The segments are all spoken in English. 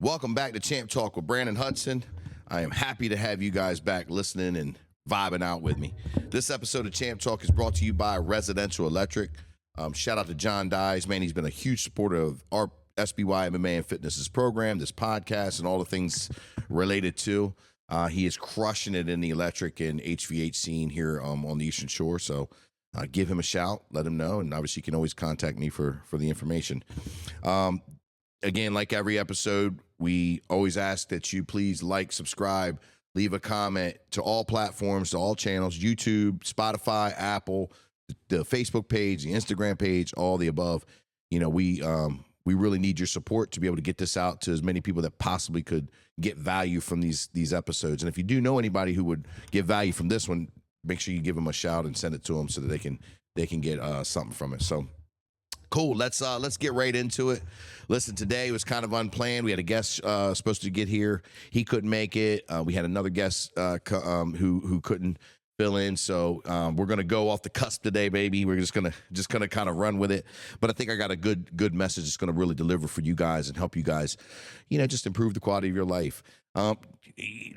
Welcome back to Champ Talk with Branden Hudson. I am happy to have you guys back listening and vibing out with me. This episode of Champ Talk is brought to you by Residential Electric. Shout out to John Dyes. Man, he's been a huge supporter of our SBY MMA and Fitness's program, this podcast, and all the things related to. He is crushing it in the electric and HVAC scene here on the Eastern Shore. So give him a shout, let him know, and obviously you can always contact me for the information. Again, like every episode, we always ask that you please like, subscribe, leave a comment to all platforms, to all channels, YouTube, Spotify, Apple, the Facebook page, the Instagram page, all the above. You know, we really need your support to be able to get this out to as many people that possibly could get value from these episodes. And if you do know anybody who would get value from this one, make sure you give them a shout and send it to them so that they can get something from it. So cool. Let's get right into it. Listen, today was kind of unplanned. We had a guest supposed to get here. He couldn't make it. We had another guest who couldn't fill in. So we're gonna go off the cusp today, baby. We're just gonna kind of run with it. But I think I got a good message that's gonna really deliver for you guys and help you guys, just improve the quality of your life.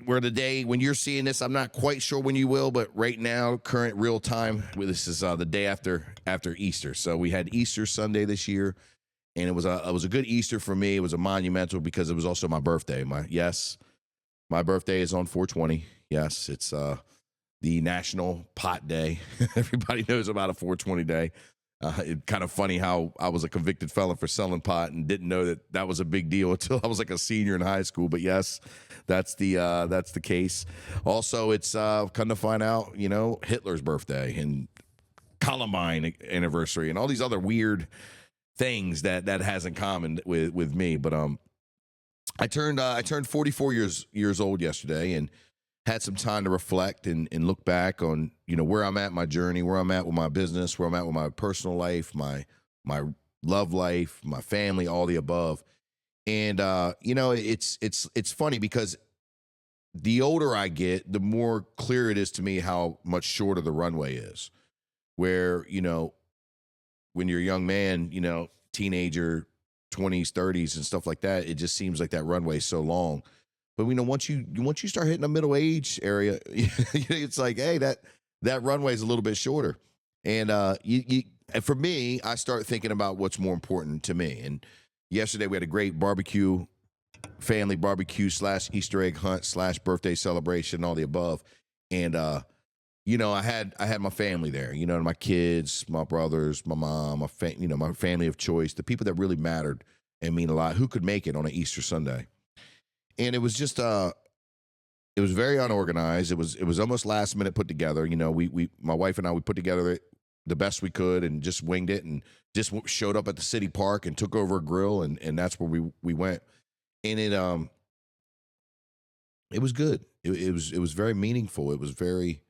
We're today, when you're seeing this, I'm not quite sure when you will, but right now, current real time, this is the day after Easter. So we had Easter Sunday this year, and it was a good Easter for me. It was a monumental because it was also my birthday. My birthday is on 4/20. Yes, it's the National Pot Day. Everybody knows about a 4/20 day. It's kind of funny how I was a convicted felon for selling pot and didn't know that was a big deal until I was like a senior in high school. But yes, that's the case. Also, it's come to find out, Hitler's birthday and Columbine anniversary and all these other weird things that has in common with me. But I turned 44 years old yesterday and had some time to reflect and look back on, where I'm at in my journey, where I'm at with my business, where I'm at with my personal life, my love life, my family, all the above. And, it's funny because the older I get, the more clear it is to me how much shorter the runway is. Where, when you're a young man, teenager, 20s, 30s and stuff like that, it just seems like that runway is so long. But once you start hitting the middle age area, it's like, hey, that runway is a little bit shorter. And and for me, I start thinking about what's more important to me. And yesterday we had a great family barbecue / Easter egg hunt / birthday celebration, all the above. And I had my family there. My kids, my brothers, my mom, my family of choice, the people that really mattered and mean a lot. Who could make it on an Easter Sunday? And it was just it was very unorganized. It was almost last minute put together. My wife and I, we put together the best we could and just winged it and just showed up at the city park and took over a grill and that's where we went. And it was good. It was very meaningful. It was very,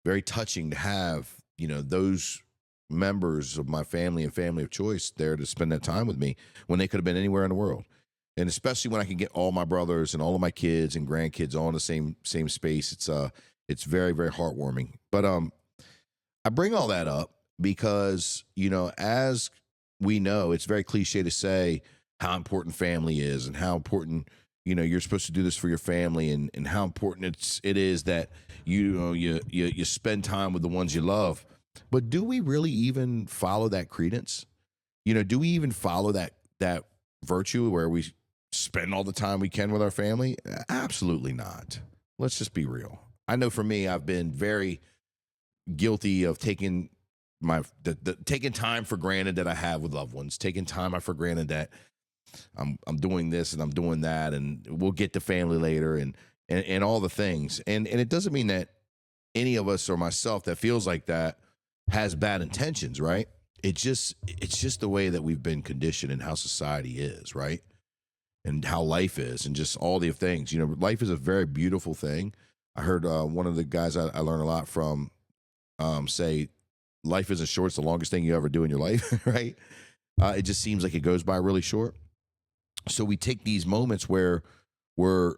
very touching to have, those members of my family and family of choice there to spend that time with me when they could have been anywhere in the world. And especially when I can get all my brothers and all of my kids and grandkids all in the same space, it's very, very heartwarming. But I bring all that up because, as we know, it's very cliche to say how important family is and how important, you're supposed to do this for your family and how important it is that you spend time with the ones you love. But do we really even follow that credence? Do we even follow that virtue where we spend all the time we can with our family? Absolutely not. Let's just be real. I know for me, I've been very guilty of taking taking time for granted that I have with loved ones, taking time for granted that I'm doing this and I'm doing that and we'll get to family later and all the things. And it doesn't mean that any of us or myself that feels like that has bad intentions, right? It's just the way that we've been conditioned and how society is, right? And how life is and just all the things. Life is a very beautiful thing. I heard one of the guys I learned a lot from say, life isn't short, it's the longest thing you ever do in your life, right? It just seems like it goes by really short. So we take these moments where we're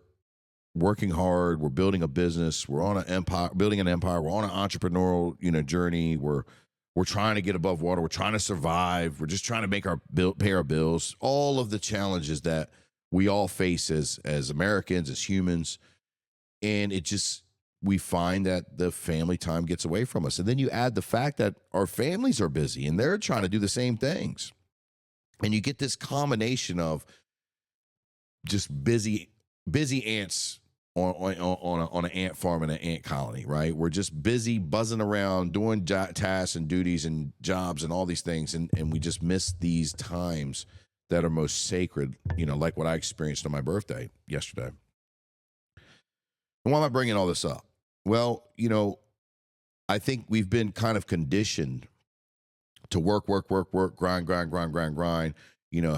working hard, we're building a business, we're on an empire, building an empire, we're on an entrepreneurial, journey, we're trying to get above water, we're trying to survive, we're just trying to make pay our bills, all of the challenges that we all face as Americans, as humans. And we find that the family time gets away from us. And then you add the fact that our families are busy and they're trying to do the same things. And you get this combination of just busy ants on an ant farm in an ant colony, right? We're just busy buzzing around doing tasks and duties and jobs and all these things, and we just miss these times that are most sacred, like what I experienced on my birthday yesterday. And why am I bringing all this up? Well, I think we've been kind of conditioned to work, grind,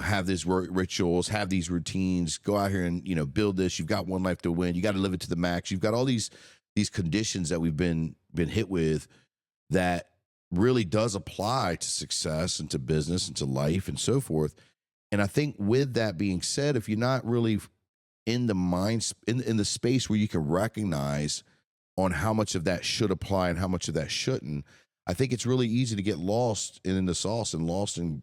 have these rituals, have these routines, go out here and, build this. You've got one life to win. You got to live it to the max. You've got all these conditions that we've been hit with that really does apply to success and to business and to life and so forth. And I think with that being said, if you're not really in the mind, in the space where you can recognize on how much of that should apply and how much of that shouldn't, I think it's really easy to get lost in the sauce and lost in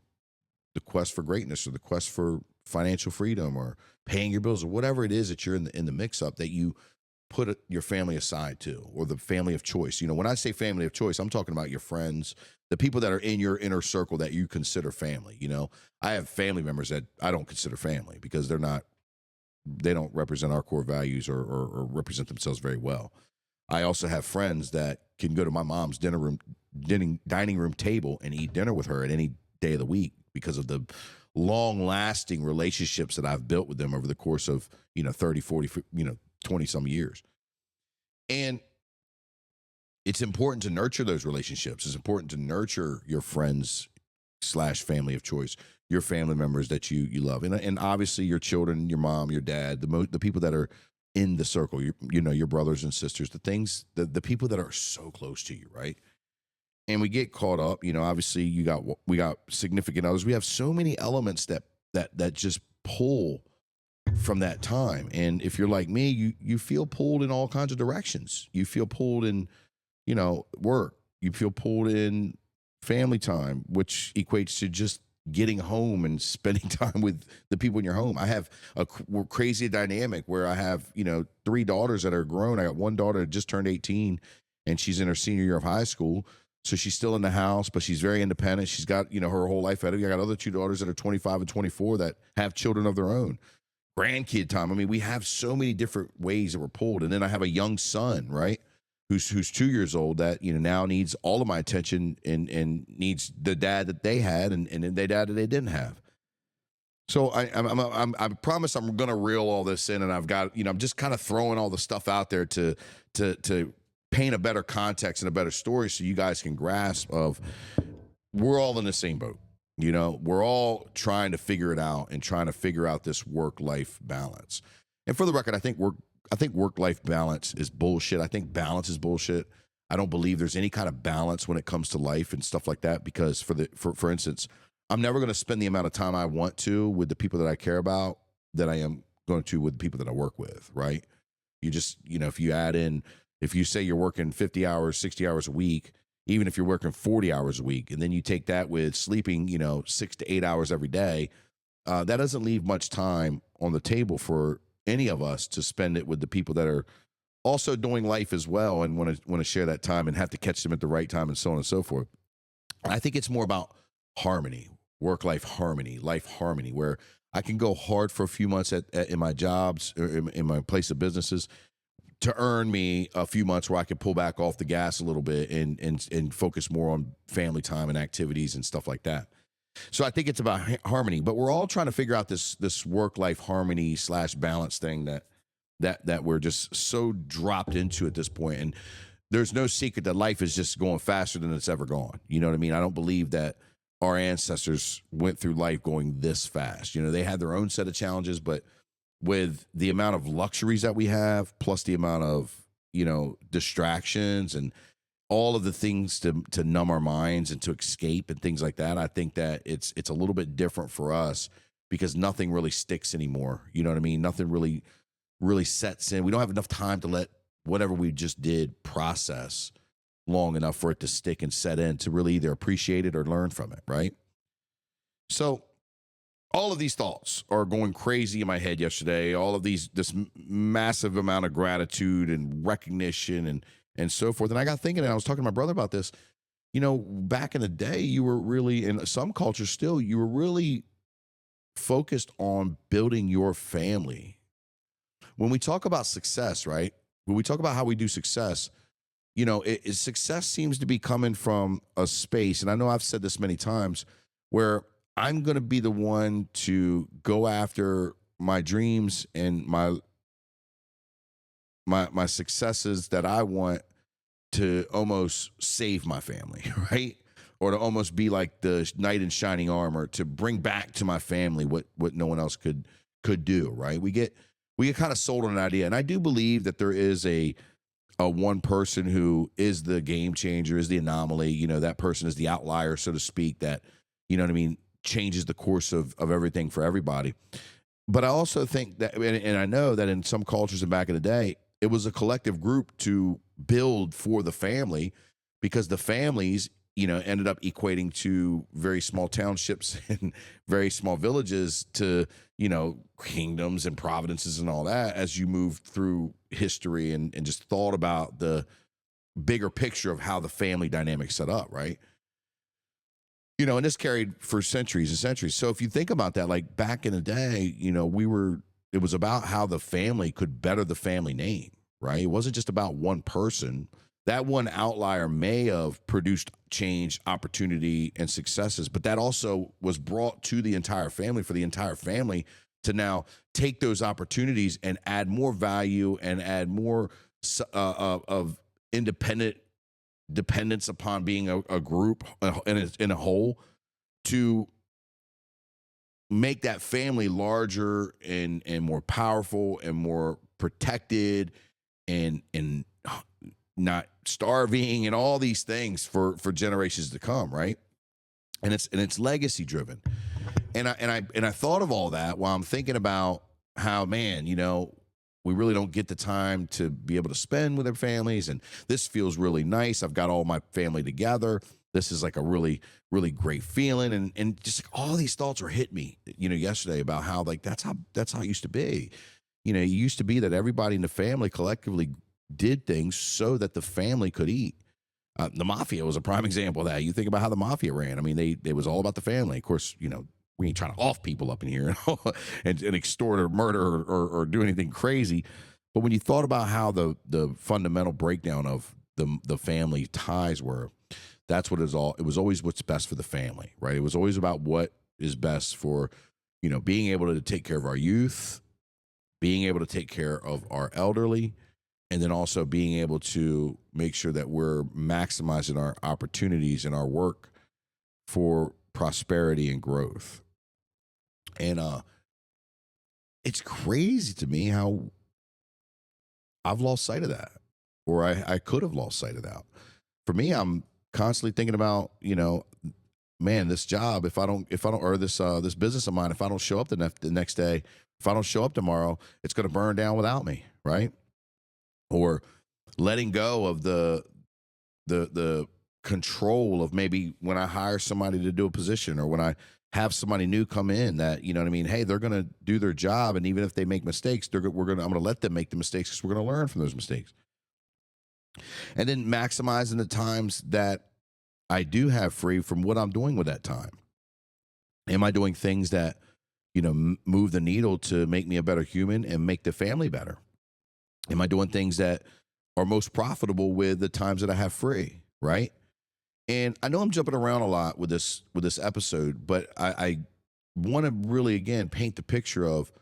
the quest for greatness or the quest for financial freedom or paying your bills or whatever it is that you're in the mix up that you put your family aside to, or the family of choice. When I say family of choice, I'm talking about your friends, the people that are in your inner circle that you consider family. I have family members that I don't consider family because they don't represent our core values or represent themselves very well. I also have friends that can go to my mom's dining room table and eat dinner with her at any day of the week because of the long-lasting relationships that I've built with them over the course of 30, 40, 20 some years. And it's important to nurture those relationships. It's important to nurture your friends / family of choice, your family members that you love, and obviously your children, your mom, your dad, the people that are in the circle, your brothers and sisters, the people that are so close to you, right? And we get caught up, obviously we got significant others. We have so many elements that just pull from that time. And if you're like me, you feel pulled in all kinds of directions. You feel pulled in, work. You feel pulled in family time, which equates to just getting home and spending time with the people in your home. I have a crazy dynamic where I have, 3 daughters that are grown. I got one daughter that just turned 18 and she's in her senior year of high school. So she's still in the house, but she's very independent. She's got, her whole life ahead of her. I got other 2 daughters that are 25 and 24 that have children of their own. Grandkid time. I mean, we have so many different ways that we're pulled. And then I have a young son, right? Who's 2 years old that, now needs all of my attention and needs the dad that they had and the dad that they didn't have. So I promise I'm going to reel all this in, and I've got, I'm just kind of throwing all the stuff out there to paint a better context and a better story so you guys can grasp of we're all in the same boat. We're all trying to figure it out and trying to figure out this work-life balance. And for the record, I think work-life balance is bullshit. I think balance is bullshit. I don't believe there's any kind of balance when it comes to life and stuff like that because for instance, I'm never going to spend the amount of time I want to with the people that I care about that I am going to with the people that I work with, right? You just, if you say you're working 50 hours, 60 hours a week, even if you're working 40 hours a week, and then you take that with sleeping, 6 to 8 hours every day, that doesn't leave much time on the table for any of us to spend it with the people that are also doing life as well and want to share that time and have to catch them at the right time and so on and so forth. I think it's more about harmony, work-life harmony, life harmony, where I can go hard for a few months in my jobs or in my place of businesses to earn me a few months where I can pull back off the gas a little bit and focus more on family time and activities and stuff like that. So I think it's about harmony, but we're all trying to figure out this work-life harmony / balance thing that we're just so dropped into at this point. And there's no secret that life is just going faster than it's ever gone. You know what I mean? I don't believe that our ancestors went through life going this fast. They had their own set of challenges, but with the amount of luxuries that we have, plus the amount of, distractions and all of the things to numb our minds and to escape and things like that, I think that it's a little bit different for us because nothing really sticks anymore. You know what I mean? Nothing really sets in. We don't have enough time to let whatever we just did process long enough for it to stick and set in to really either appreciate it or learn from it, right? So all of these thoughts are going crazy in my head yesterday. All of this massive amount of gratitude and recognition and so forth. And I got thinking, and I was talking to my brother about this. Back in the day, you were really, in some cultures still, you were really focused on building your family. When we talk about success, right? When we talk about how we do success, success seems to be coming from a space, and I know I've said this many times, where I'm going to be the one to go after my dreams and my successes that I want to almost save my family, right? Or to almost be like the knight in shining armor to bring back to my family what no one else could do, right? We get kind of sold on an idea, and I do believe that there is a one person who is the game changer, is the anomaly. That person is the outlier, so to speak, that, what I mean, changes the course of everything for everybody. But I also think that, and I know that in some cultures and back in the day, it was a collective group to build for the family, because the families, ended up equating to very small townships and very small villages to, kingdoms and providences and all that, as you moved through history and just thought about the bigger picture of how the family dynamic set up, right? And this carried for centuries and centuries. So if you think about that, like back in the day, it was about how the family could better the family name, right? It wasn't just about one person. That one outlier may have produced change, opportunity, and successes, but that also was brought to the entire family, for the entire family to now take those opportunities and add more value and add more of independent dependence upon being a group in a whole, to make that family larger and more powerful and more protected and not starving and all these things for generations to come, right? And it's legacy driven. And I thought of all that while I'm thinking about how, man, we really don't get the time to be able to spend with our families, and this feels really nice. I've got all my family together. This is like a really, really great feeling. And just like all these thoughts were hit me, yesterday, about how, like, that's how it used to be. It used to be that everybody in the family collectively did things so that the family could eat. The mafia was a prime example of that. You think about how the mafia ran. I mean, they was all about the family. Of course, we ain't trying to off people up in here and extort or murder or do anything crazy. But when you thought about how the fundamental breakdown of the family ties were, that's what it was always what's best for the family, right? It was always about what is best for, being able to take care of our youth, being able to take care of our elderly, and then also being able to make sure that we're maximizing our opportunities in our work for prosperity and growth. And it's crazy to me how I've lost sight of that, or I could have lost sight of that. For me, I'm constantly thinking about, man, this job, if I don't, or this business of mine, if I don't show up the next day, if I don't show up tomorrow, it's going to burn down without me, right? Or letting go of the control of, maybe when I hire somebody to do a position, or when I have somebody new come in, that, hey, they're going to do their job, and even if they make mistakes, I'm going to let them make the mistakes, because we're going to learn from those mistakes. And then maximizing the times that I do have free from what I'm doing with that time. Am I doing things that, move the needle to make me a better human and make the family better? Am I doing things that are most profitable with the times that I have free, right? And I know I'm jumping around a lot with this episode, but I want to really, again, paint the picture of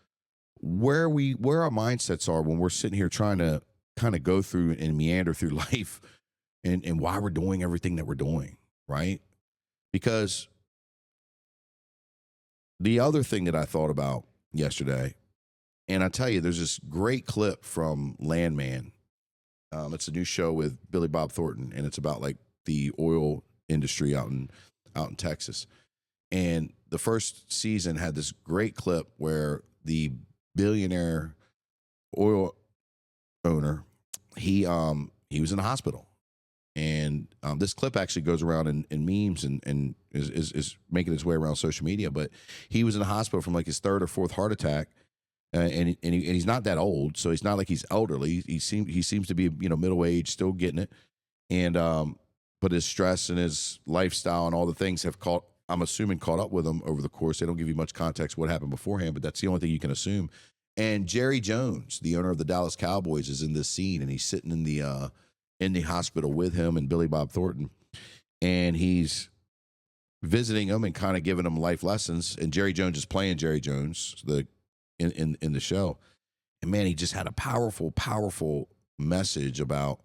where our mindsets are when we're sitting here trying to kind of go through and meander through life, and why we're doing everything that we're doing, right? Because the other thing that I thought about yesterday, and I tell you, there's this great clip from Landman. It's a new show with Billy Bob Thornton, and it's about, like, the oil industry out in Texas. And the first season had this great clip where the billionaire oil owner, he was in the hospital, And this clip actually goes around in memes and is making its way around social media. But he was in the hospital from like his third or fourth heart attack, and he's not that old, so he's not like he's elderly. He seems to be middle aged, still getting it, and but his stress and his lifestyle and all the things have I'm assuming caught up with him over the course. They don't give you much context what happened beforehand, but that's the only thing you can assume. And Jerry Jones, the owner of the Dallas Cowboys, is in this scene, and he's sitting in the hospital with him and Billy Bob Thornton, and he's visiting him and kind of giving him life lessons. And Jerry Jones is playing Jerry Jones in the show, and man, he just had a powerful message about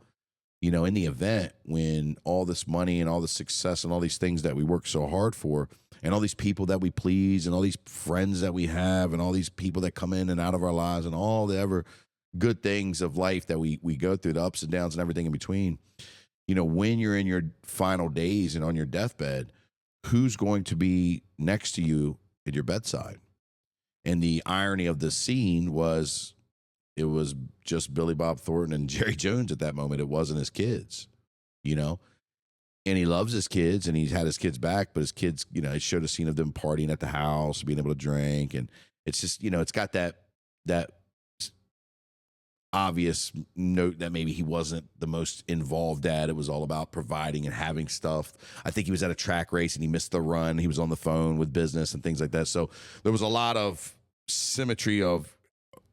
in the event when all this money and all the success and all these things that we work so hard for, and all these people that we please, and all these friends that we have, and all these people that come in and out of our lives, and all the ever good things of life that we go through, the ups and downs and everything in between, when you're in your final days and on your deathbed, who's going to be next to you at your bedside? And the irony of the scene was it was just Billy Bob Thornton and Jerry Jones at that moment. It wasn't his kids, and he loves his kids, and he's had his kids back, but his kids, it showed a scene of them partying at the house, being able to drink. And it's just, it's got that obvious note that maybe he wasn't the most involved dad. It was all about providing and having stuff. I think he was at a track race and he missed the run. He was on the phone with business and things like that. So there was a lot of symmetry of,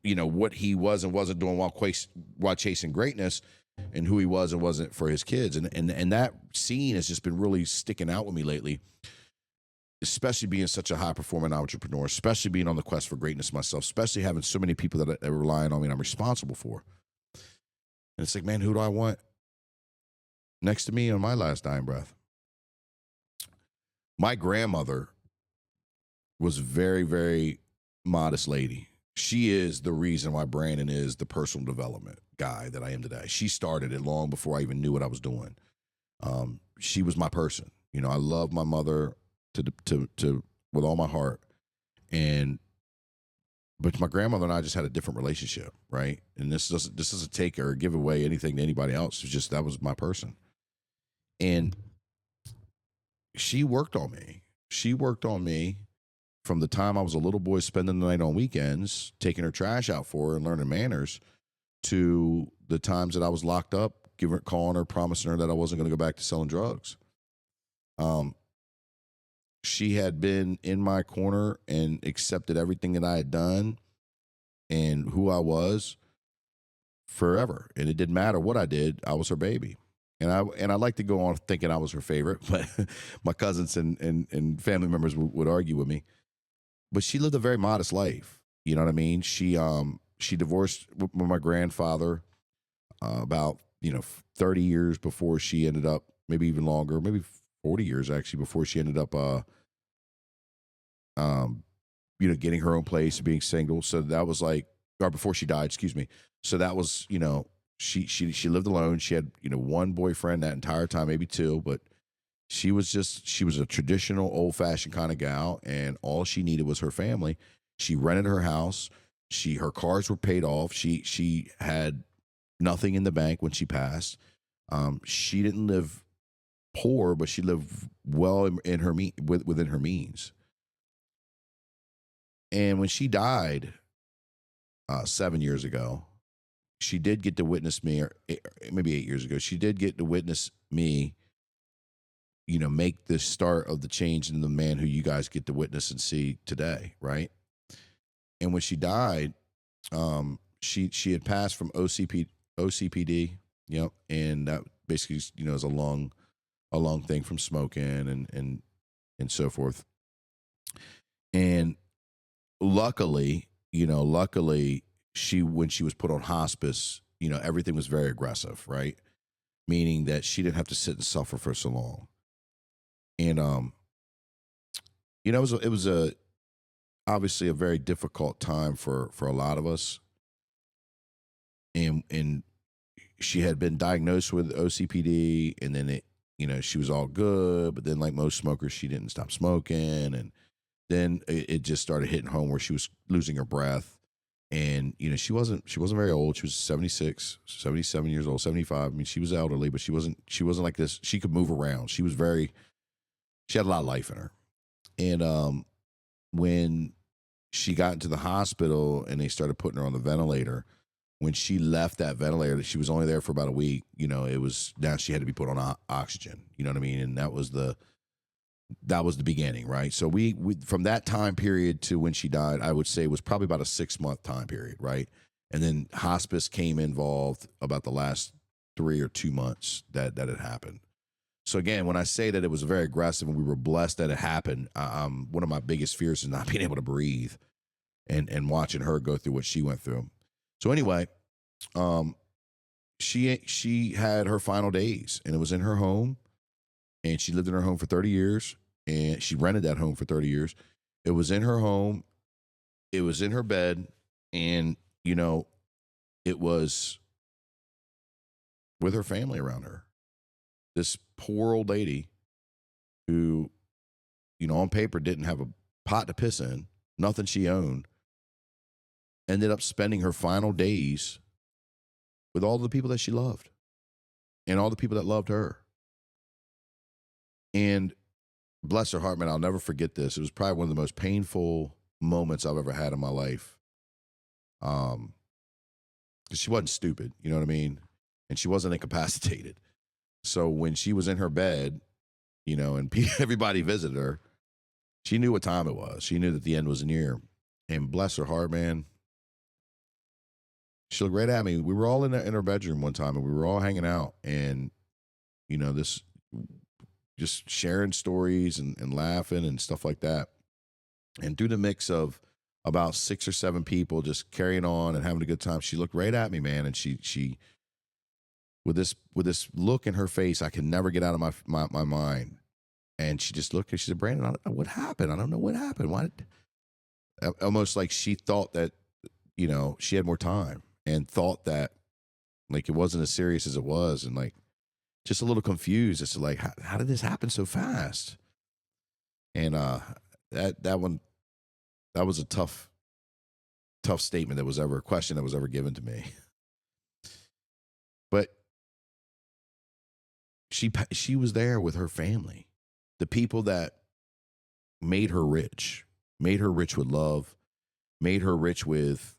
what he was and wasn't doing while chasing greatness, and who he was and wasn't for his kids. And that scene has just been really sticking out with me lately, especially being such a high-performing entrepreneur, especially being on the quest for greatness myself, especially having so many people that are relying on me and I'm responsible for. And it's like, man, who do I want next to me on my last dying breath? My grandmother was a very, very modest lady. She is the reason why Branden is the personal development guy that I am today. She started it long before I even knew what I was doing. She was my person. I love my mother to with all my heart, but my grandmother and I just had a different relationship, right? And this doesn't take or give away anything to anybody else. It's just that was my person, and she worked on me. She worked on me from the time I was a little boy, spending the night on weekends, taking her trash out for her and learning manners, to the times that I was locked up, calling her, promising her that I wasn't going to go back to selling drugs. She had been in my corner and accepted everything that I had done and who I was forever. And it didn't matter what I did. I was her baby. And I like to go on thinking I was her favorite, but my cousins and family members would argue with me. But she lived a very modest life. You know what I mean? She divorced with my grandfather about 30 years before she ended up, maybe even longer, maybe 40 years actually, before she ended up getting her own place and being single. So that was like, or before she died, excuse me. So that was, she lived alone. She had, one boyfriend that entire time, maybe two, but she was a traditional old fashioned kind of gal, and all she needed was her family. She rented her house. Her cars were paid off. She had nothing in the bank when she passed. She didn't live poor, but she lived well in her within her means. And when she died 7 years ago, she did get to witness me, or maybe 8 years ago, she did get to witness me, make the start of the change in the man who you guys get to witness and see today, right? And when she died, she had passed from OCPD, and that basically, is a lung thing from smoking and so forth. And luckily, when she was put on hospice, everything was very aggressive, right? Meaning that she didn't have to sit and suffer for so long. And it was obviously a very difficult time for a lot of us. And she had been diagnosed with OCPD, and then she was all good, but then like most smokers, she didn't stop smoking, and then it just started hitting home where she was losing her breath. And, she wasn't very old. She was 76, 77 years old, 75. I mean, she was elderly, but she wasn't like this. She could move around. She had a lot of life in her. And when she got into the hospital and they started putting her on the ventilator, when she left that ventilator, she was only there for about a week. Now she had to be put on oxygen. You know what I mean? And that was the beginning, right? So we from that time period to when she died, I would say was probably about a 6-month time period, right? And then hospice came involved about the last 3 or 2 months that had happened. So again, when I say that it was very aggressive and we were blessed that it happened, one of my biggest fears is not being able to breathe and watching her go through what she went through. So anyway, she had her final days, and it was in her home. And she lived in her home for 30 years, and she rented that home for 30 years. It was in her home. It was in her bed, and, it was with her family around her. This poor old lady who, on paper didn't have a pot to piss in, nothing she owned, ended up spending her final days with all the people that she loved and all the people that loved her. And bless her heart, man, I'll never forget this. It was probably one of the most painful moments I've ever had in my life. 'Cause she wasn't stupid, you know what I mean? And she wasn't incapacitated. So when she was in her bed, and everybody visited her, she knew what time it was. She knew that the end was near. And bless her heart, man, she looked right at me. We were all in her bedroom one time, and we were all hanging out. And, this just sharing stories and laughing and stuff like that. And through the mix of about 6 or 7 people just carrying on and having a good time, she looked right at me, man. And she with this look in her face, I can never get out of my mind. And she just looked and she said, "Branden, I don't know what happened. I don't know what happened. Why?" Almost like she thought that, she had more time and thought that like it wasn't as serious as it was. And like, just a little confused as to like, how did this happen so fast? And that was a tough statement a question that was ever given to me. But she was there with her family, the people that made her rich with love, made her rich with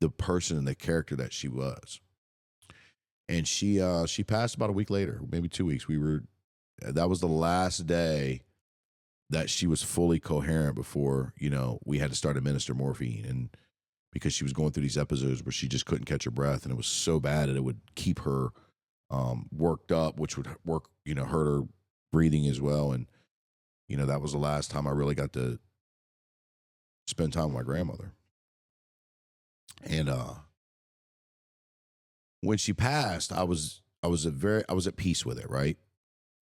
the person and the character that she was. And she passed about a week later, maybe 2 weeks. That was the last day that she was fully coherent before, we had to start administer morphine. And because she was going through these episodes where she just couldn't catch her breath, and it was so bad that it would keep her worked up, which would hurt her breathing as well. And, that was the last time I really got to spend time with my grandmother. And when she passed, I was at peace with it, right?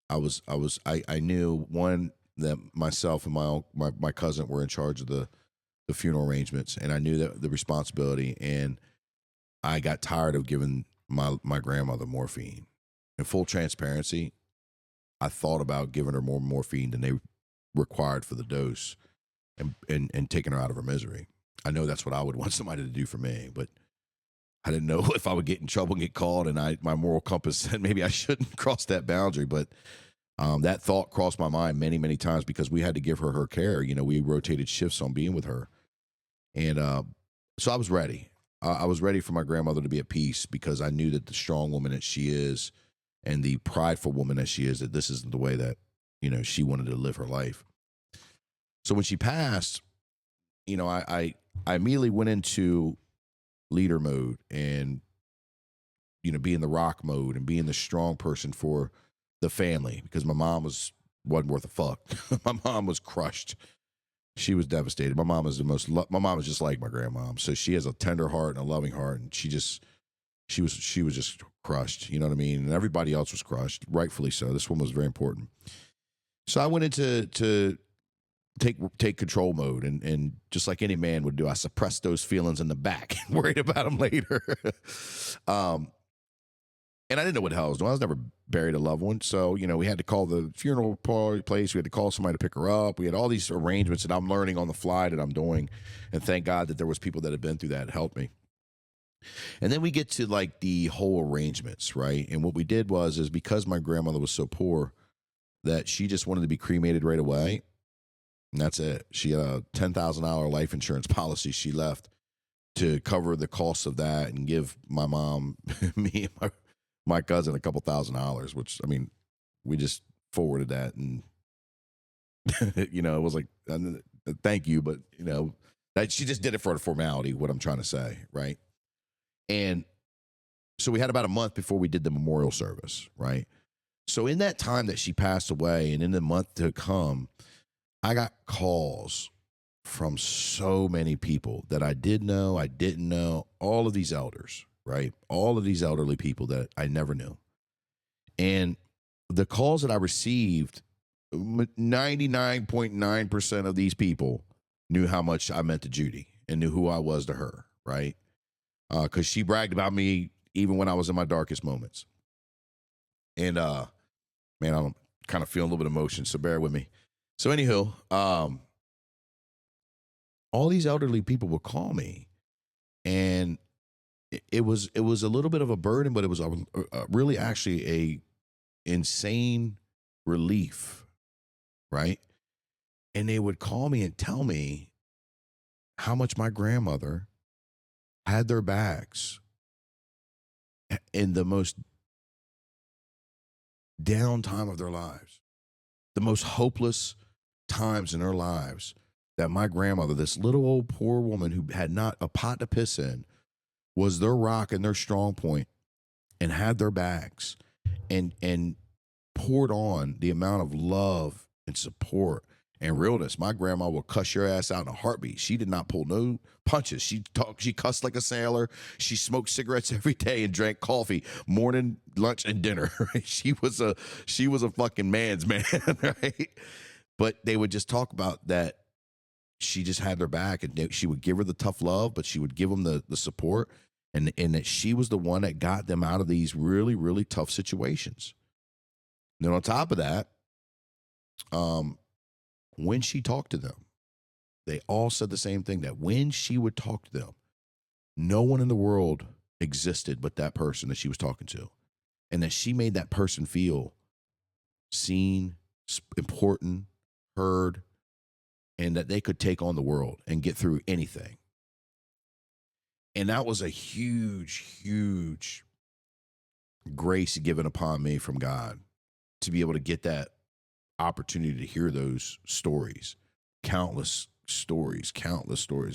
I knew, one, that myself and my cousin were in charge of the funeral arrangements, and I knew that the responsibility, and I got tired of giving my grandmother morphine. In full transparency, I thought about giving her more morphine than they required for the dose, and taking her out of her misery. I know that's what I would want somebody to do for me, but I didn't know if I would get in trouble and get called, and my moral compass said maybe I shouldn't cross that boundary. But that thought crossed my mind many, many times because we had to give her care. We rotated shifts on being with her. And so I was ready. I was ready for my grandmother to be at peace, because I knew that the strong woman that she is and the prideful woman that she is, that this isn't the way that, she wanted to live her life. So when she passed, I immediately went into leader mode and, being the rock mode and being the strong person for the family, because my mom wasn't worth a fuck. My mom was crushed. She was devastated. My mom is my mom is just like my grandmom. So she has a tender heart and a loving heart. And she was just crushed. You know what I mean? And everybody else was crushed, rightfully so. This one was very important. So I went into take control mode, and just like any man would do, I suppressed those feelings in the back and worried about them later. And I didn't know what the hell I was doing. I was never buried a loved one. So, we had to call the funeral place. We had to call somebody to pick her up. We had all these arrangements that I'm learning on the fly that I'm doing. And thank God that there was people that had been through that and helped me. And then we get to like the whole arrangements, right? And what we did is because my grandmother was so poor that she just wanted to be cremated right away. And that's it. She had a $10,000 life insurance policy she left to cover the cost of that and give my mom, me, and my cousin a couple $1,000s, which, I mean, we just forwarded that. And, it was like, thank you. But, that she just did it for the formality, what I'm trying to say, right? And so we had about a month before we did the memorial service, right? So in that time that she passed away and in the month to come, I got calls from so many people that I did know, I didn't know, all of these elders, right? All of these elderly people that I never knew. And the calls that I received, 99.9% of these people knew how much I meant to Judy and knew who I was to her, right? Because she bragged about me even when I was in my darkest moments. And man, I'm kind of feeling a little bit of emotion, so bear with me. So anywho, all these elderly people would call me, and it was a little bit of a burden, but it was a really actually a insane relief, right? And they would call me and tell me how much my grandmother had their backs in the most down time of their lives, the most hopeless times in their lives, that my grandmother, this little old poor woman who had not a pot to piss in, was their rock and their strong point and had their backs and poured on the amount of love and support and realness. My grandma would cuss your ass out in a heartbeat. She did not pull no punches. She cussed like a sailor. She smoked cigarettes every day and drank coffee morning, lunch, and dinner. Right? She was a fucking man's man, right? But they would just talk about that. She just had their back, and she would give her the tough love, but she would give them the support, and that she was the one that got them out of these really, really tough situations. And then on top of that, when she talked to them, they all said the same thing, that when she would talk to them, no one in the world existed but that person that she was talking to, and that she made that person feel seen, important, heard, and that they could take on the world and get through anything. And that was a huge, huge grace given upon me from God to be able to get that opportunity to hear those stories, countless stories.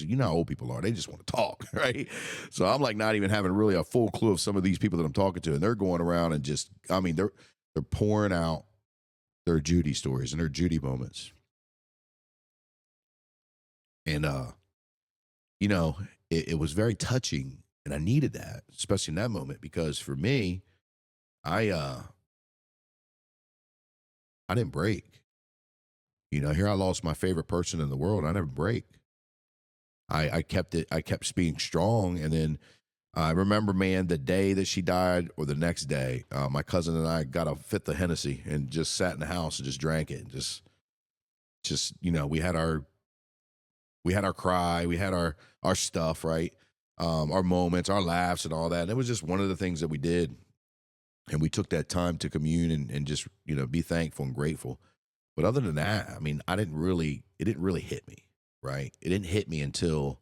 You know how old people are. They just want to talk, right? So I'm like not even having really a full clue of some of these people that I'm talking to. And they're going around and just, I mean, they're pouring out their Judy stories and their Judy moments. And, it was very touching, and I needed that, especially in that moment, because for me, I didn't break. Here I lost my favorite person in the world. I never break. I kept being strong. And then I remember, man, the day that she died or the next day, my cousin and I got a fifth of Hennessy and just sat in the house and just drank it. And just, we had our cry, we had our stuff, right? Our moments, our laughs and all that. And it was just one of the things that we did. And we took that time to commune and just, be thankful and grateful. But other than that, I mean, it didn't really hit me, right? It didn't hit me until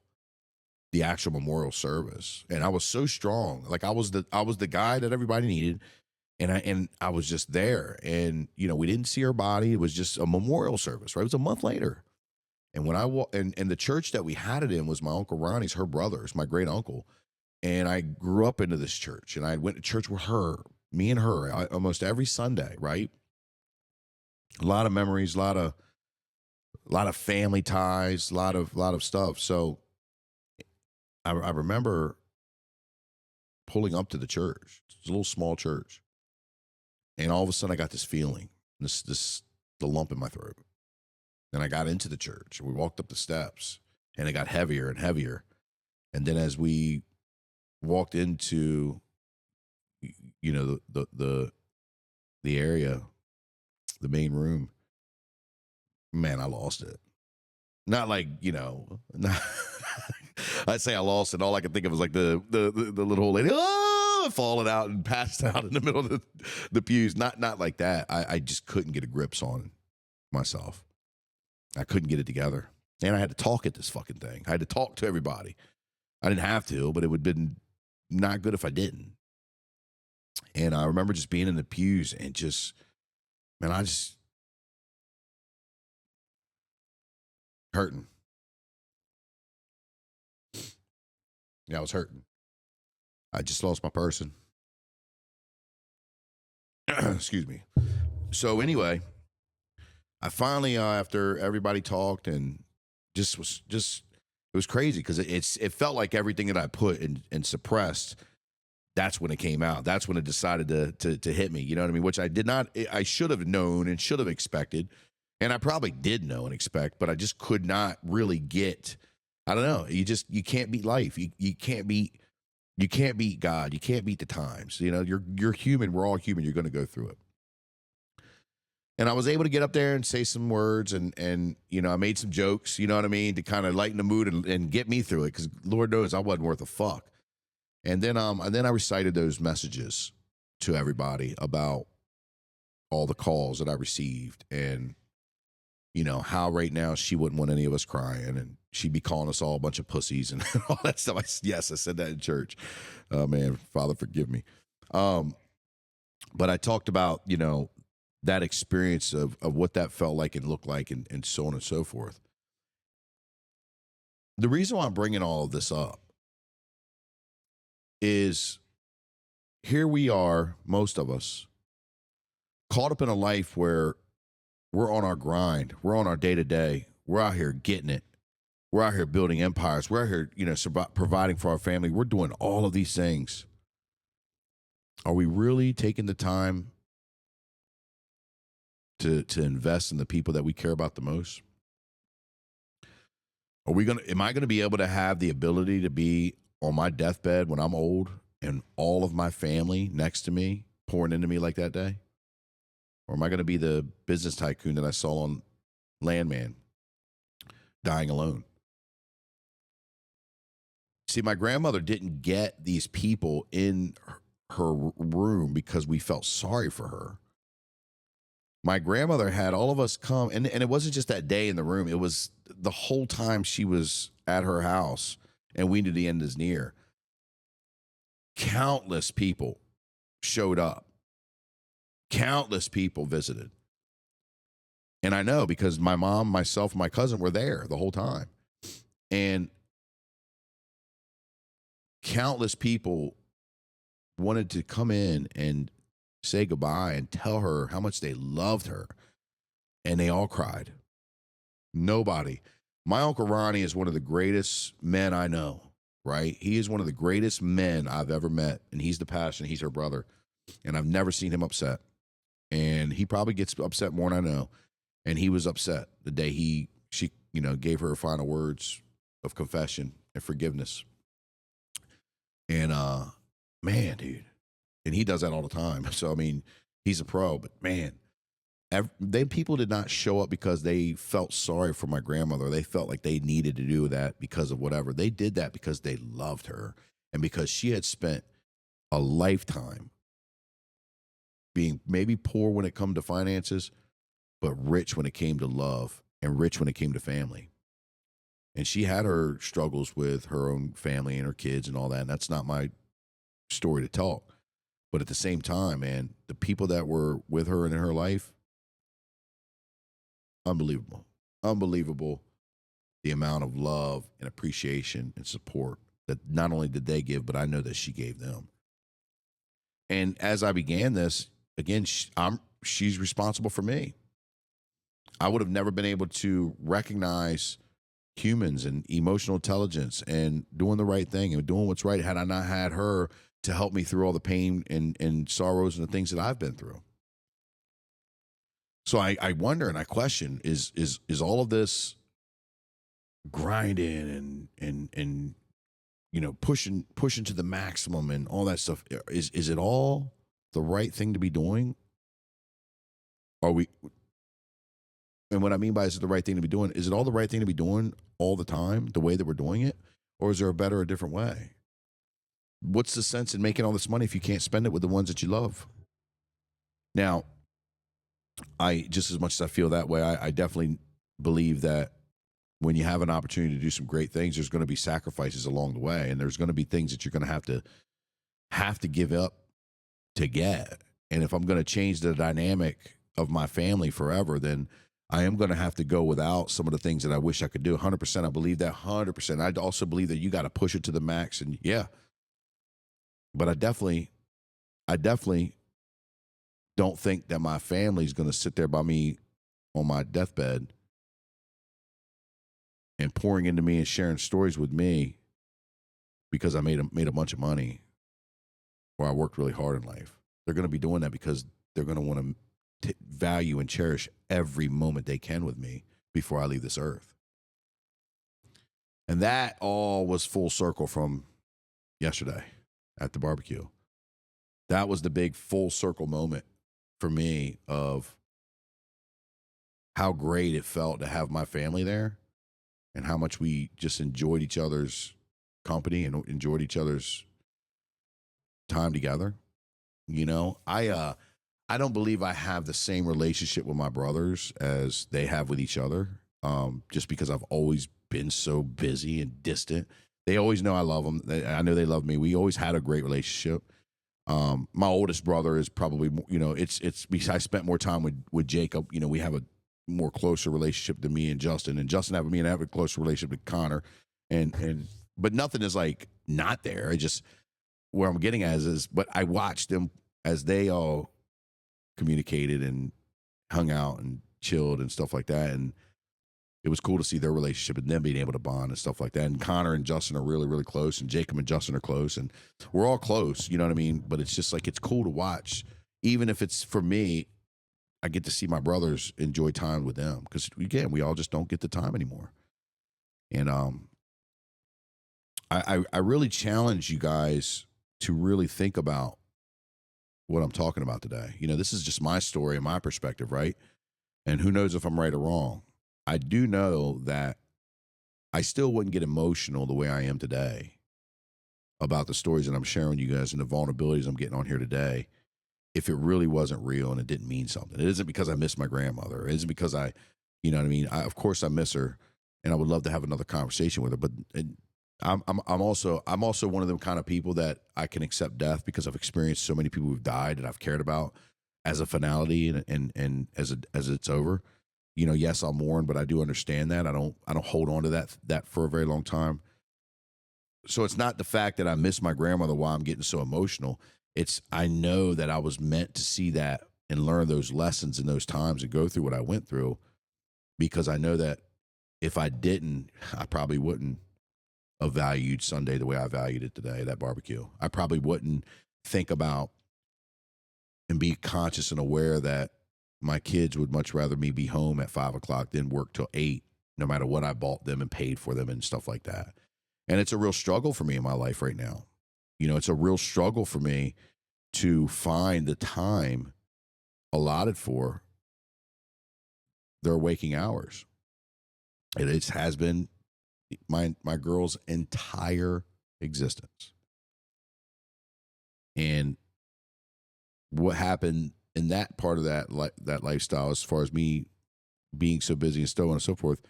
the actual memorial service. And I was so strong. Like I was the guy that everybody needed. And I was just there. And, we didn't see her body. It was just a memorial service, right? It was a month later. And when I and the church that we had it in was my Uncle Ronnie's, her brother's, my great uncle. And I grew up into this church, and I went to church with her, me and her, almost every Sunday, right? A lot of memories, a lot of family ties, a lot of stuff. So I remember pulling up to the church. It's a little small church. And all of a sudden I got this feeling, the lump in my throat. Then I got into the church. We walked up the steps, and it got heavier and heavier. And then as we walked into the area, the main room, man, I lost it. Not like, not, I'd say I lost it. All I could think of was like the little old lady falling out and passed out in the middle of the pews. Not like that. I just couldn't get a grips on myself. I couldn't get it together. And I had to talk at this fucking thing. I had to talk to everybody. I didn't have to, but it would have been not good if I didn't. And I remember just being in the pews and just, man, I just hurting. Yeah, I was hurting. I just lost my person. Excuse me. So anyway, I finally, after everybody talked and it was crazy because it felt like everything that I put and suppressed, that's when it came out. That's when it decided to hit me. You know what I mean? Which I should have known and should have expected. And I probably did know and expect, but I just could not really get, I don't know. You can't beat life. You can't beat God. You can't beat the times. You're human. We're all human. You're going to go through it. And I was able to get up there and say some words and I made some jokes, you know what I mean, to kind of lighten the mood and get me through it, because Lord knows I wasn't worth a fuck. And then I recited those messages to everybody about all the calls that I received and, how right now she wouldn't want any of us crying and she'd be calling us all a bunch of pussies and all that stuff. I said that in church. Oh, man, Father, forgive me. But I talked about, that experience of what that felt like and looked like and so on and so forth. The reason why I'm bringing all of this up is here we are, most of us, caught up in a life where we're on our grind. We're on our day-to-day. We're out here getting it. We're out here building empires. We're out here, providing for our family. We're doing all of these things. Are we really taking the time to invest in the people that we care about the most? Am I gonna be able to have the ability to be on my deathbed when I'm old and all of my family next to me pouring into me like that day? Or am I gonna be the business tycoon that I saw on Landman, dying alone? See, my grandmother didn't get these people in her room because we felt sorry for her. My grandmother had all of us come, and it wasn't just that day in the room. It was the whole time she was at her house, and we knew the end is near. Countless people showed up. Countless people visited. And I know because my mom, myself, and my cousin were there the whole time. And countless people wanted to come in and say goodbye and tell her how much they loved her. And they all cried. Nobody. My Uncle Ronnie is one of the greatest men I know, right? He is one of the greatest men I've ever met. And he's the passion. He's her brother. And I've never seen him upset. And he probably gets upset more than I know. And he was upset the day she gave her final words of confession and forgiveness. And man, dude. And he does that all the time. So, I mean, he's a pro, but man, people did not show up because they felt sorry for my grandmother. They felt like they needed to do that because of whatever. They did that because they loved her and because she had spent a lifetime being maybe poor when it come to finances, but rich when it came to love and rich when it came to family. And she had her struggles with her own family and her kids and all that. And that's not my story to talk. But at the same time, man, the people that were with her and in her life, unbelievable. Unbelievable the amount of love and appreciation and support that not only did they give, but I know that she gave them. And as I began this, again, she's responsible for me. I would have never been able to recognize humans and emotional intelligence and doing the right thing and doing what's right had I not had her to help me through all the pain and sorrows and the things that I've been through. So I wonder and I question, is all of this grinding and pushing to the maximum and all that stuff, is it all the right thing to be doing? Are we, and what I mean by is it the right thing to be doing? Is it all the right thing to be doing all the time, the way that we're doing it? Or is there a better or different way? What's the sense in making all this money if you can't spend it with the ones that you love? Now, I just as much as I feel that way, I definitely believe that when you have an opportunity to do some great things, there's going to be sacrifices along the way, and there's going to be things that you're going to have to give up to get. And if I'm going to change the dynamic of my family forever, then I am going to have to go without some of the things that I wish I could do. 100%, I believe that. 100%. I also believe that you got to push it to the max. And yeah, but I definitely don't think that my family's going to sit there by me on my deathbed and pouring into me and sharing stories with me because I made a bunch of money or I worked really hard in life. They're going to be doing that because they're going to want to value and cherish every moment they can with me before I leave this earth. And that all was full circle from yesterday at the barbecue. That was the big full circle moment for me of how great it felt to have my family there and how much we just enjoyed each other's company and enjoyed each other's time together. You know, I don't believe I have the same relationship with my brothers as they have with each other. Just because I've always been so busy and distant. They always know I love them. I know they love me. We always had a great relationship. My oldest brother is probably, you know, I spent more time with Jacob. You know, we have a more closer relationship than me and Justin have a closer relationship with Connor, but nothing is like not there. I just, where I'm getting at is, but I watched them as they all communicated and hung out and chilled and stuff like that. And it was cool to see their relationship and them being able to bond and stuff like that. And Connor and Justin are really, really close, and Jacob and Justin are close, and we're all close, you know what I mean? But it's just like, it's cool to watch. Even if it's for me, I get to see my brothers enjoy time with them because, again, we all just don't get the time anymore. And I really challenge you guys to really think about what I'm talking about today. You know, this is just my story and my perspective, right? And who knows if I'm right or wrong. I do know that I still wouldn't get emotional the way I am today about the stories that I'm sharing with you guys and the vulnerabilities I'm getting on here today if it really wasn't real and it didn't mean something. It isn't because I miss my grandmother. It isn't because you know what I mean? Of course I miss her and I would love to have another conversation with her, but I'm also one of them kind of people that I can accept death because I've experienced so many people who've died that I've cared about as a finality and as it's over. You know, yes, I'll mourn, but I do understand that. I don't hold on to that for a very long time. So it's not the fact that I miss my grandmother why I'm getting so emotional. It's I know that I was meant to see that and learn those lessons in those times and go through what I went through, because I know that if I didn't, I probably wouldn't have valued Sunday the way I valued it today, that barbecue. I probably wouldn't think about and be conscious and aware that my kids would much rather me be home at 5 o'clock than work till 8, no matter what I bought them and paid for them and stuff like that. And it's a real struggle for me in my life right now. You know, it's a real struggle for me to find the time allotted for their waking hours. It has been my girl's entire existence. And what happened in that part of that lifestyle, as far as me being so busy and so on and so forth,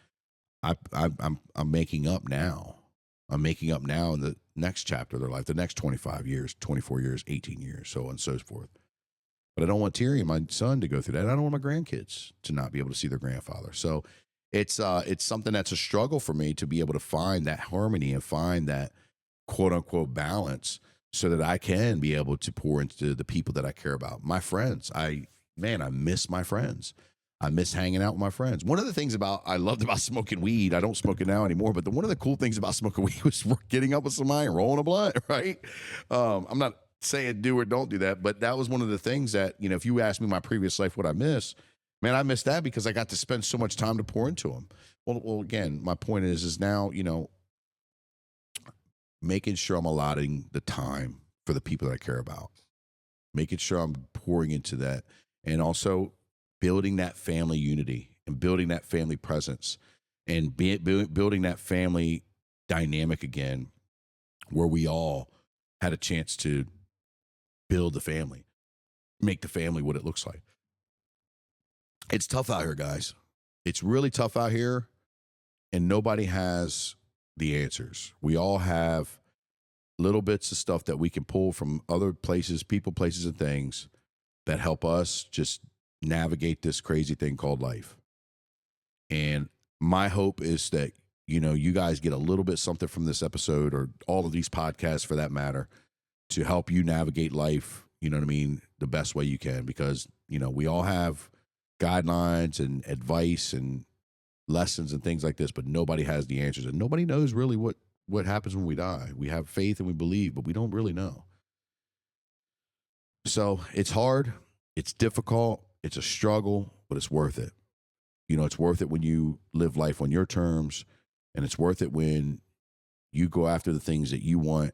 I'm making up now. I'm making up now in the next chapter of their life, the next 25 years, 24 years, 18 years, so on and so forth. But I don't want Terry and my son to go through that. I don't want my grandkids to not be able to see their grandfather. So it's something that's a struggle for me to be able to find that harmony and find that quote unquote balance so that I can be able to pour into the people that I care about. My friends, I miss my friends. I miss hanging out with my friends. One of the things I loved about smoking weed, I don't smoke it now anymore, but one of the cool things about smoking weed was getting up with somebody and rolling a blunt, right? I'm not saying do or don't do that, but that was one of the things that, you know, if you asked me my previous life what I miss, man, I miss that because I got to spend so much time to pour into them. Well, again, my point is now, you know, making sure I'm allotting the time for the people that I care about. making sure I'm pouring into that, and also building that family unity and building that family presence and building that family dynamic again, where we all had a chance to build the family, make the family what it looks like. It's tough out here, guys. It's really tough out here, and nobody has the answers. We all have little bits of stuff that we can pull from other places, people, places, and things that help us just navigate this crazy thing called life. And my hope is that, you guys get a little bit something from this episode, or all of these podcasts for that matter, to help you navigate life, the best way you can, because, we all have guidelines and advice and lessons and things like this, but nobody has the answers, and nobody knows really what happens when we die. We have faith and we believe, but we don't really know. So it's hard, it's difficult, it's a struggle, but it's worth it. It's worth it when you live life on your terms, and it's worth it when you go after the things that you want,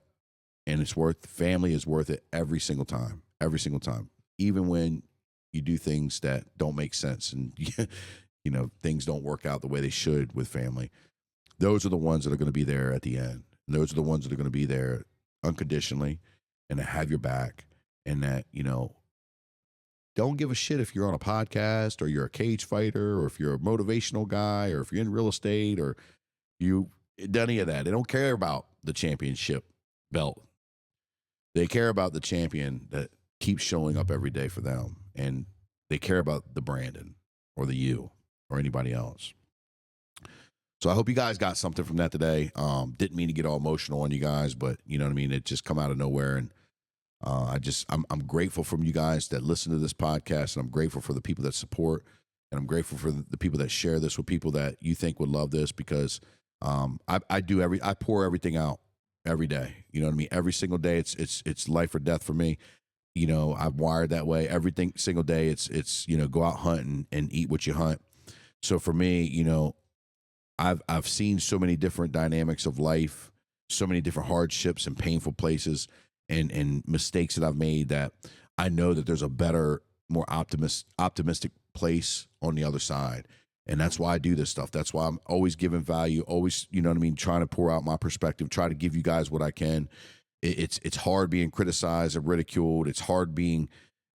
and family is worth it every single time, even when you do things that don't make sense and, things don't work out the way they should with family. Those are the ones that are going to be there at the end. And those are the ones that are going to be there unconditionally and that have your back, and that, don't give a shit if you're on a podcast, or you're a cage fighter, or if you're a motivational guy, or if you're in real estate, or you done any of that. They don't care about the championship belt. They care about the champion that keeps showing up every day for them. And they care about the Branden or the you or anybody else. So I hope you guys got something from that today. Didn't mean to get all emotional on you guys, but you know what I mean? It just come out of nowhere. And I'm grateful from you guys that listen to this podcast, and I'm grateful for the people that support, and I'm grateful for the people that share this with people that you think would love this, because I pour everything out every day. You know what I mean? Every single day, it's life or death for me. I'm wired that way. Every single day, it's go out hunting and eat what you hunt. So for me, I've seen so many different dynamics of life, so many different hardships and painful places, and mistakes that I've made, that I know that there's a better, more optimistic place on the other side. And that's why I do this stuff. That's why I'm always giving value, always, trying to pour out my perspective, try to give you guys what I can. It's hard being criticized and ridiculed. It's hard being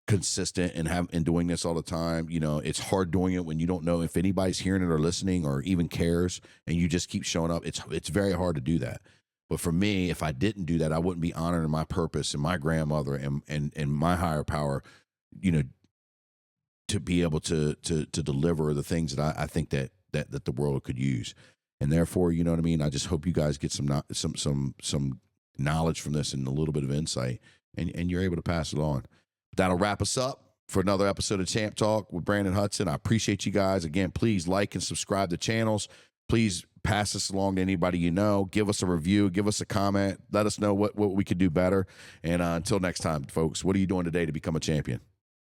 consistent and doing this all the time. It's hard doing it when you don't know if anybody's hearing it or listening or even cares, and you just keep showing up. It's very hard to do that. But for me, if I didn't do that, I wouldn't be honoring my purpose and my grandmother and my higher power, to be able to deliver the things that I think that the world could use. And therefore, I just hope you guys get some knowledge from this and a little bit of insight, and you're able to pass it on. That'll wrap us up for another episode of Champ Talk with Branden Hudson. I appreciate you guys. Again, please like and subscribe to channels. Please pass this along to anybody you know. Give us a review. Give us a comment. Let us know what we could do better. And until next time, folks, what are you doing today to become a champion?